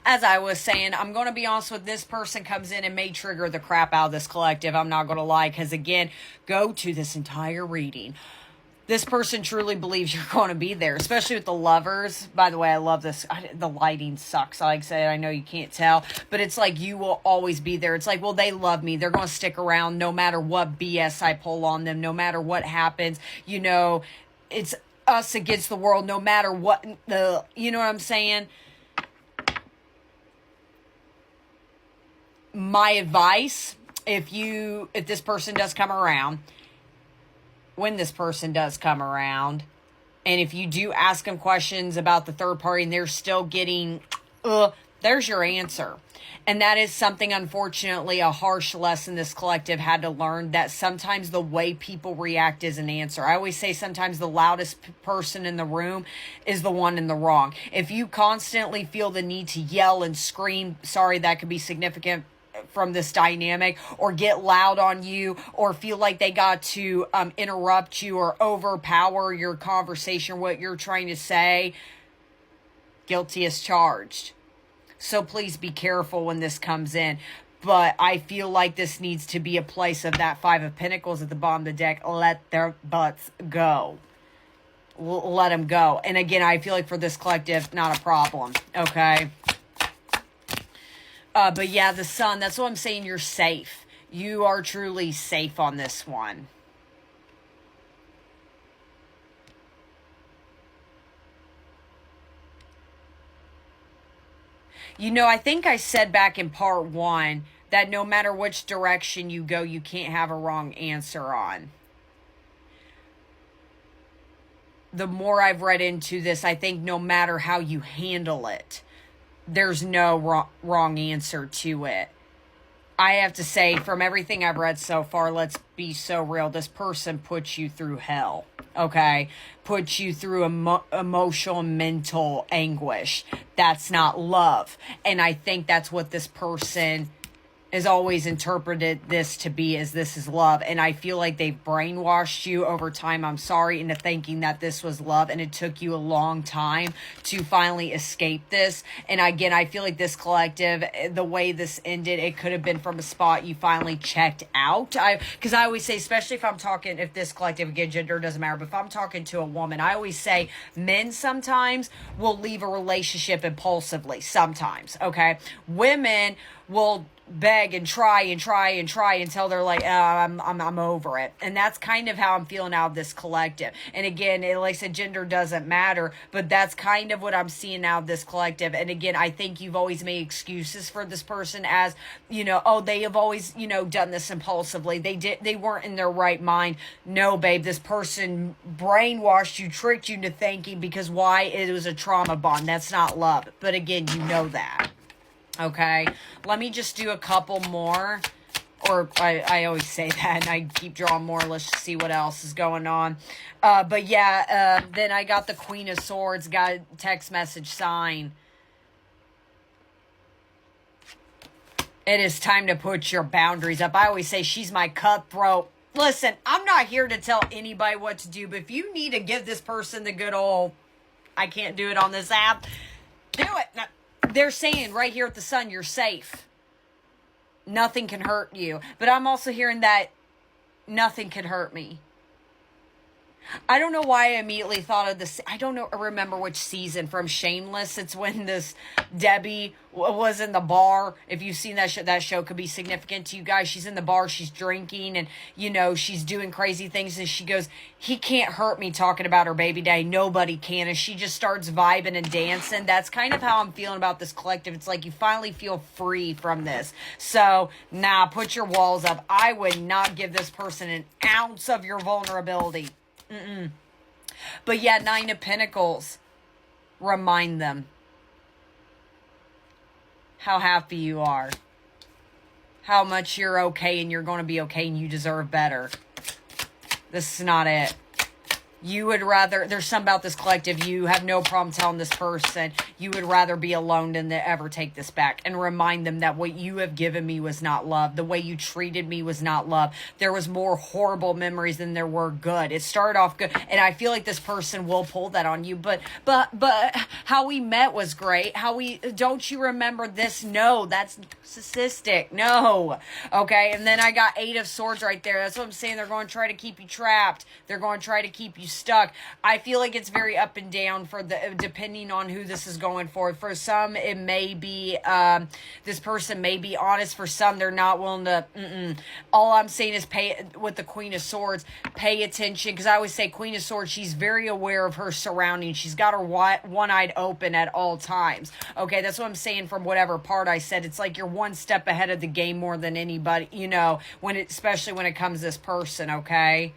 as I was saying, I'm going to be honest with this person comes in and may trigger the crap out of this collective. I'm not going to lie, because again, go to this entire reading. This person truly believes you're going to be there, especially with the lovers. By the way, I love this. The lighting sucks. Like I said, I know you can't tell, but it's like you will always be there. It's like, well, they love me. They're going to stick around no matter what BS I pull on them, no matter what happens. You know, it's us against the world, no matter what you know what I'm saying? My advice, if this person does come around, when this person does come around, and if you do ask them questions about the third party and they're still getting, there's your answer. And that is something, unfortunately, a harsh lesson this collective had to learn, that sometimes the way people react is an answer. I always say sometimes the loudest person in the room is the one in the wrong. If you constantly feel the need to yell and scream, sorry, that could be significant from this dynamic, or get loud on you, or feel like they got to interrupt you or overpower your conversation, what you're trying to say, guilty as charged. So please be careful when this comes in. But I feel like this needs to be a place of that Five of Pentacles at the bottom of the deck. Let their butts go. Let them go. And again, I feel like for this collective, not a problem. Okay. But yeah, the Sun, that's what I'm saying. You're safe. You are truly safe on this one. You know, I think I said back in part 1 that no matter which direction you go, you can't have a wrong answer on. The more I've read into this, I think no matter how you handle it, there's no wrong answer to it. I have to say, from everything I've read so far, let's be so real. This person puts you through hell, okay? Puts you through emotional, mental anguish. That's not love. And I think that's what this person has always interpreted this to be, as this is love. And I feel like they've brainwashed you over time, I'm sorry, into thinking that this was love. And it took you a long time to finally escape this. And again, I feel like this collective, the way this ended, it could have been from a spot you finally checked out. Because I always say, especially if I'm talking, if this collective, again, gender doesn't matter, but if I'm talking to a woman, I always say men sometimes will leave a relationship impulsively. Sometimes, okay? Women will beg and try until they're like, I'm over it. And that's kind of how I'm feeling out of this collective. And again, like I said, gender doesn't matter, but that's kind of what I'm seeing out of this collective. And again, I think you've always made excuses for this person as, you know, oh, they have always, you know, done this impulsively. They weren't in their right mind. No, babe, this person brainwashed you, tricked you into thinking, because why? It was a trauma bond. That's not love. But again, you know that. Okay, let me just do a couple more, or I always say that, and I keep drawing more. Let's see what else is going on. But yeah, then I got the Queen of Swords, got a text message sign. It is time to put your boundaries up. I always say she's my cutthroat. Listen, I'm not here to tell anybody what to do, but if you need to give this person the good old, I can't do it on this app, do it. Now, they're saying right here at the Sun, you're safe. Nothing can hurt you. But I'm also hearing that nothing can hurt me. I don't know why I immediately thought of this. I don't remember which season from Shameless. It's when this Debbie was in the bar. If you've seen that show could be significant to you guys. She's in the bar, she's drinking, and, you know, she's doing crazy things. And she goes, he can't hurt me, talking about her baby daddy. Nobody can. And she just starts vibing and dancing. That's kind of how I'm feeling about this collective. It's like you finally feel free from this. So, put your walls up. I would not give this person an ounce of your vulnerability. But yeah, Nine of Pentacles. Remind them how happy you are. How much you're okay and you're going to be okay and you deserve better. This is not it. You would rather, there's something about this collective, you have no problem telling this person you would rather be alone than to ever take this back, and remind them that what you have given me was not love. The way you treated me was not love. There was more horrible memories than there were good. It started off good, and I feel like this person will pull that on you, but how we met was great. Don't you remember this? No, that's narcissistic. No. Okay, and then I got 8 of Swords right there. That's what I'm saying. They're going to try to keep you trapped. They're going to try to keep you stuck. I feel like it's very up and down depending on who this is going for. For some, it may be, this person may be honest. For some, they're not willing to, All I'm saying is with the Queen of Swords, pay attention. Because I always say Queen of Swords, she's very aware of her surroundings. She's got her one-eyed open at all times. Okay, that's what I'm saying from whatever part I said. It's like you're one step ahead of the game more than anybody, especially when it comes to this person, okay?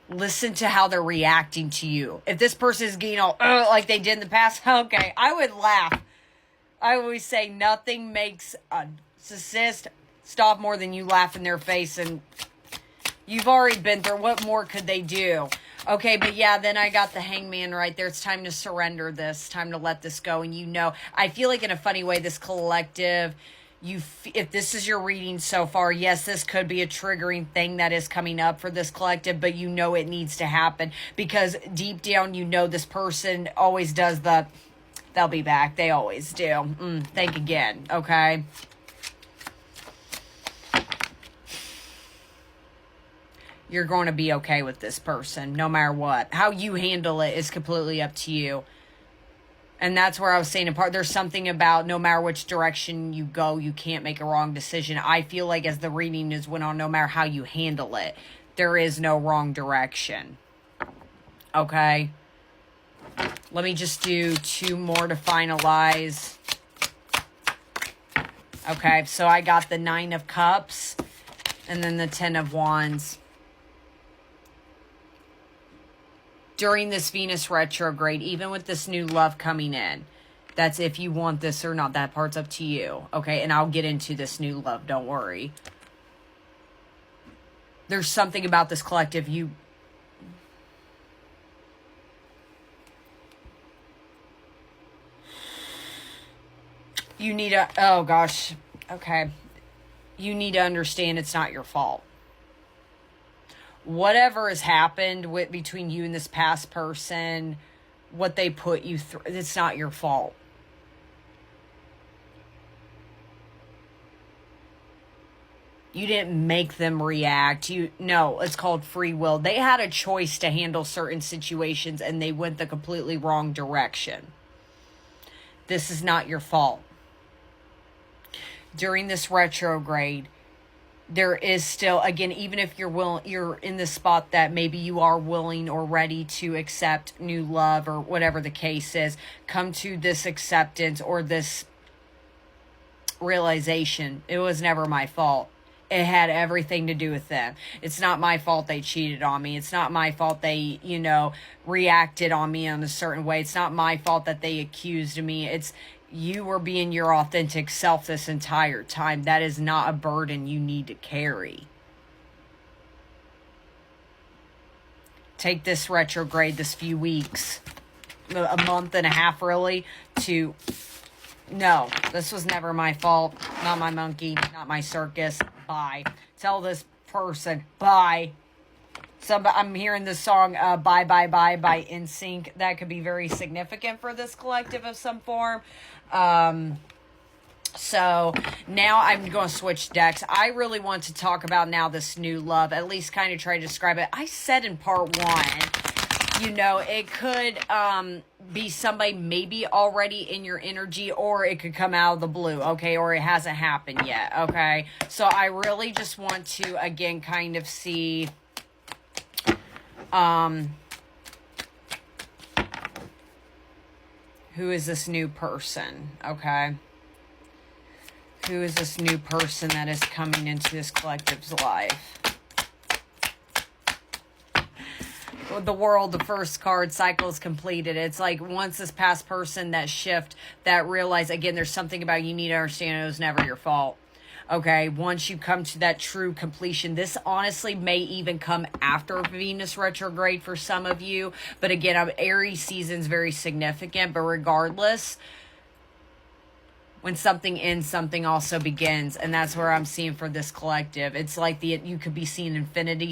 Listen to how they're reacting to you. If this person is getting all like they did in the past, okay, I would laugh. I always say nothing makes a narcissist stop more than you laugh in their face, and you've already been through. What more could they do? Okay, but yeah, then I got the Hangman right there. It's time to surrender this. Time to let this go. And I feel like in a funny way, this collective, if this is your reading so far, yes, this could be a triggering thing that is coming up for this collective, but it needs to happen. Because deep down, this person always does they'll be back. They always do. Think again, okay? You're going to be okay with this person, no matter what. How you handle it is completely up to you. And that's where I was saying there's something about no matter which direction you go, you can't make a wrong decision. I feel like as the reading has went on, no matter how you handle it, there is no wrong direction. Okay? Let me just do 2 more to finalize. Okay, so I got the 9 of Cups and then the 10 of Wands. During this Venus retrograde, even with this new love coming in, that's if you want this or not. That part's up to you. Okay, and I'll get into this new love. Don't worry. There's something about this collective. You need to... Oh, gosh. Okay. You need to understand it's not your fault. Whatever has happened between you and this past person, what they put you through, it's not your fault. You didn't make them react. No, it's called free will. They had a choice to handle certain situations and they went the completely wrong direction. This is not your fault. During this retrograde, there is still, again, even if you're in the spot that maybe you are willing or ready to accept new love or whatever the case is, come to this acceptance or this realization. It was never my fault. It had everything to do with them. It's not my fault they cheated on me. It's not my fault they, reacted on me in a certain way. It's not my fault that they accused me. You were being your authentic self this entire time. That is not a burden you need to carry. Take this retrograde, this few weeks, a month and a half really, to... No, this was never my fault. Not my monkey, not my circus. Bye. Tell this person, bye. I'm hearing this song, Bye, Bye, Bye by NSYNC. That could be very significant for this collective of some form. So now I'm going to switch decks. I really want to talk about now this new love, at least kind of try to describe it. I said in part 1, it could be somebody maybe already in your energy, or it could come out of the blue, okay, or it hasn't happened yet, okay? So I really just want to, again, kind of see... who is this new person, okay? Who is this new person that is coming into this collective's life? The World, the first card, cycle is completed. It's like once this past person, that shift, that realize, again, there's something about you need to understand it was never your fault. Okay, once you come to that true completion, this honestly may even come after Venus retrograde for some of you. But again, Aries season's very significant, but regardless, when something ends, something also begins. And that's where I'm seeing for this collective. It's like you could be seeing infinity